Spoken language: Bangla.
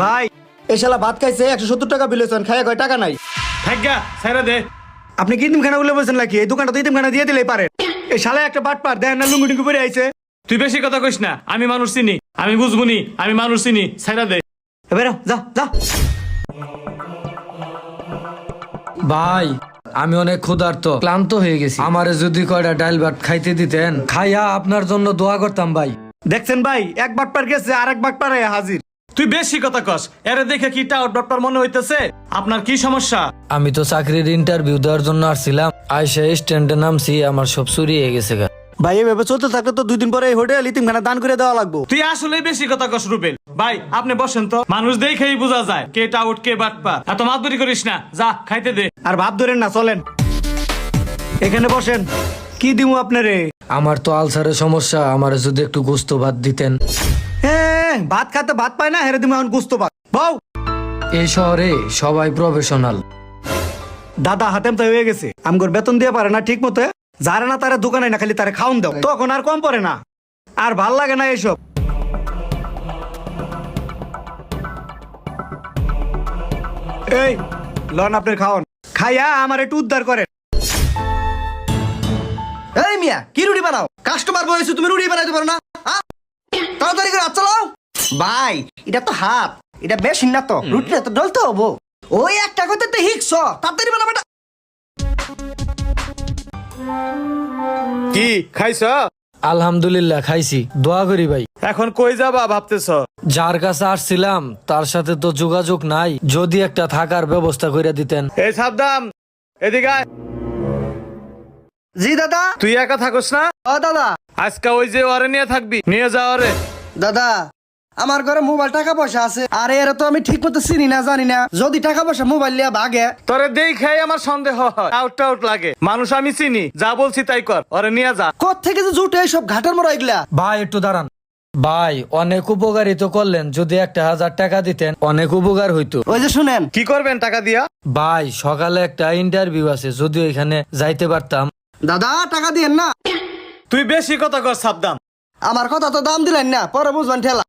ভাই এই শালা ভাত খাইছে 170 টাকা বিল হয়েছেন, খাইয়া কয় টাকা নাই। থাকা ছাইরা দে। আপনি কি ইতিমখানা বলে বলছেন নাকি? এই দোকানটা তো ইতিমখানা দিয়ে দিলেই পারে। এই শালা একটা বাটপার, দেখেন না লুঙ্গি টুঙ্গি পরে আইছে। তুই বেশি কথা কইস না, আমি মানুষ চিনি, আমি বুঝবুনি, আমি মানুষ চিনি, ছাইরা দে। এবার যা যা। ভাই আমি অনেক ক্ষুধার্ত, ক্লান্ত হয়ে গেছি। আমারে যদি কয়টা ডাল ভাত খাইতে দিতেন, খাইয়া আপনার জন্য দোয়া করতাম ভাই। দেখছেন ভাই, এক বাটপার গেছে আর এক বাটপার হাজির। তুই বেশি কথা কস, এরে দেখে কি টাউট ডক্টর মনে হইতেছে? আপনার কি সমস্যা? আমি তো চাকরির ইন্টারভিউ দেওয়ার জন্য আসছিলাম, আইসা স্ট্যান্ডে নামছি, আমার সব চুরি হয়ে গেছে গা। ভাই এভাবে চলতে থাকলে তো 2 দিন পরে এই হোটেল ইতিমখানা দান করে দেওয়া লাগবে। তুই আসলে বেশি কথা কস রুবেল ভাই। আপনি বসেন তো, মানুষ দেখেই বোঝা যায় কে টাউট কে বাটপা। এত মাতবরি করিস না, যা খাইতে দে। আর ভাব ধরেন না, চলেন এখানে বসেন। কি দিমু আপনারে? আমার তো আলসারের সমস্যা, আমারে যদি একটু গোস্ত ভাত দিতেন। হ্যাঁ, ভাত খাতে ভাত পায় না, হেরে দিমু এখন গুস্ত ভাত। বউ এই শহরে সবাই প্রফেশনাল। দাদা হাতেম তো হয়ে গেছে, আমগর বেতন দিয়ে পারে না ঠিক মতো। যারে না তারে দোকানে না খালি তারে খাওন দাও, তখন আর কম পড়ে না, আর ভাল লাগে না এসব। এই লন আপনার খাওন, খাইয়া আমার একটু উদ্ধার করেন। এই মিয়া কি রুটি বানাও? কাস্টমার বলেছো তুমি রুটি বানাইতে পারো না? তাড়াতাড়ি করে হাত চালাও। ভাই এটা তো হাত, এটা মেশিন না তো, রুটিটা তো ডলতে হবো। ওই একটা কথা তো হিকছ, তাড়াতাড়ি বানাও বেটা। কি খাইছ? আলহামদুলিল্লাহ খাইছি, দোয়া করি ভাই। এখন কই যাবা ভাবতেছ? যার কাছে আসছিলাম তার সাথে তো যোগাযোগ নাই, যদি একটা থাকার ব্যবস্থা করে দিতেন। এই সাবধান, এদিকে আয়। জি দাদা। তুই একা থাকস না? ও দাদা। আজকে ওই যে ওরে নিয়ে থাকবি, নিয়ে যা ওরে। দাদা আমার ঘরে মোবাইল টাকা পয়সা আছে, আর এরা তো আমি ঠিক মতো চিনি না জানি না, যদি টাকা পয়সা মোবাইল লিয়া ভাগে। তোরে দেখাই আমার সন্দেহ হয়, আউট আউট লাগে। মানুষ আমি চিনি, যা বলছি তাই কর, ওরে নিয়ে যা। কোথ থেকে যে জুটে এইসব ঘাটের মরা এগুলা? ভাই একটু দাঁড়ান। ভাই অনেক উপকারিত করলেন, যদি 1000 টাকা দিতেন অনেক উপকার হইতো। ওই যে শুনেন। কি করবেন টাকা দিয়া? ভাই সকালে একটা ইন্টারভিউ আছে, যদি ওইখানে যাইতে পারতাম। দাদা টাকা দিয়েন না। তুই বেশি কথা কর সাবধান। আমার কথা তো দাম দিলেন না, পরে বুঝবেন ঠেলা।